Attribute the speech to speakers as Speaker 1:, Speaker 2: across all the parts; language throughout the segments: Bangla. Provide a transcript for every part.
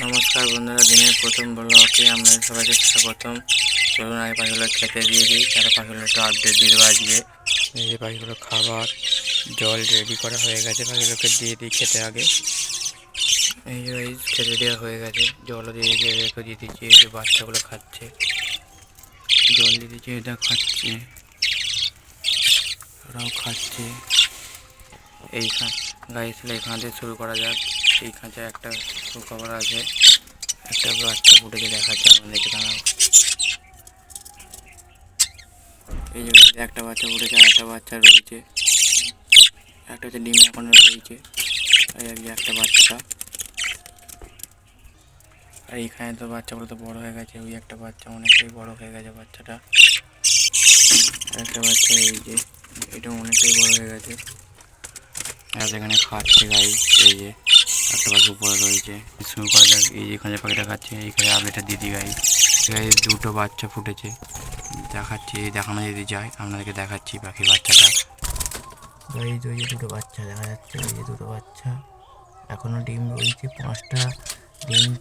Speaker 1: নমস্কার বন্ধুরা, দিনের প্রথম ব্লগে আপনাদের সবাইকে স্বাগতম। চলুন আগে পাখিগুলো খেতে দিয়ে দিই, তারা পাখিগুলো একটু আপডেট দিয়ে দেবো আজকে। এই যে পাখিগুলো খাবার জল রেডি করা হয়ে গেছে, পাখিগুলোকে দিয়ে দিই খেতে আগে। এই যে খেতে দেওয়া হয়ে গেছে, জলও দিয়ে দিয়েছি, এদেরকে দিয়ে দিচ্ছি। এই যে বাচ্চাগুলো খাচ্ছে, জল দিয়ে দিচ্ছি, এটা খাচ্ছে, ওরাও খাচ্ছে। এখান থেকে শুরু করা যাক। এই খাঁচায় একটা খবর আছে, একটা বাচ্চা ফুটেছে, দেখাচ্ছে আমাদেরকে। দাঁড়াও, এই জায়গায় একটা বাচ্চা ফুটেছে আর একটা বাচ্চা রয়েছে, একটা হচ্ছে ডিম এখনো রয়েছে। এই যে একটা বাচ্চা, আর এইখানে তো বাচ্চাগুলো তো বড় হয়ে গেছে। ওই একটা বাচ্চা অনেকটাই বড় হয়ে গেছে বাচ্চাটা, আর একটা বাচ্চা এই যে এটা অনেকটাই বড় হয়ে গেছে। আর এখানে খাচ্ছে গাই। এই যে একটা পাখি উপরে রয়েছে, শুরু করা যাক। এই যে এখানে পাখিটা খাচ্ছে, এইখানে আপডেটটা দিদি গাই। গাই দুটো বাচ্চা ফুটেছে, দেখাচ্ছি, দেখানো যদি যায় আপনাদেরকে দেখাচ্ছি পাখির বাচ্চাটা। গাই তো এই যে দুটো বাচ্চা দেখা যাচ্ছে, এই যে দুটো বাচ্চা এখনো ডিম রয়েছে।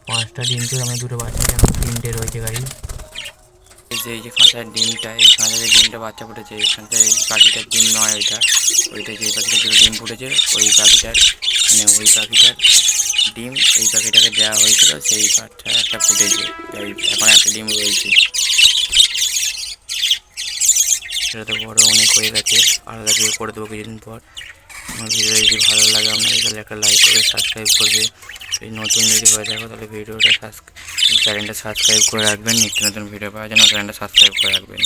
Speaker 1: পাঁচটা ডিম তো আমরা দুটো বাচ্চা এখন 3টে রয়েছে গাই। এই যে খাঁচার ডিমটা, এই খাঁচার যে ডিমটা বাচ্চা ফুটেছে, এইখানটায় এই পাখিটার ডিম নয়, ওইটা যে পাখিটার দুটো ডিম ফুটেছে, ওই পাখিটার ওই পাখিটার ডিম এই পাখিটাকে দেওয়া হয়েছিল, সেই বাচ্চা একটা ফুটেছে। এখন একটা ডিম রয়েছে, সেটা তো বড় অনেক হয়ে গেছে, আলাদা করে করে দেবো কিছুদিন পর। আমার ভিডিও যদি ভালো লাগে আপনাদের তাহলে একটা লাইক করবে, সাবস্ক্রাইব করবে। যদি নতুন যদি হয়ে থাকো তাহলে চ্যানেলটা সাবস্ক্রাইব করে রাখবেন। নিত্য নতুন ভিডিও পাওয়ার জন্য চ্যানেলটা সাবস্ক্রাইব করে রাখবেন।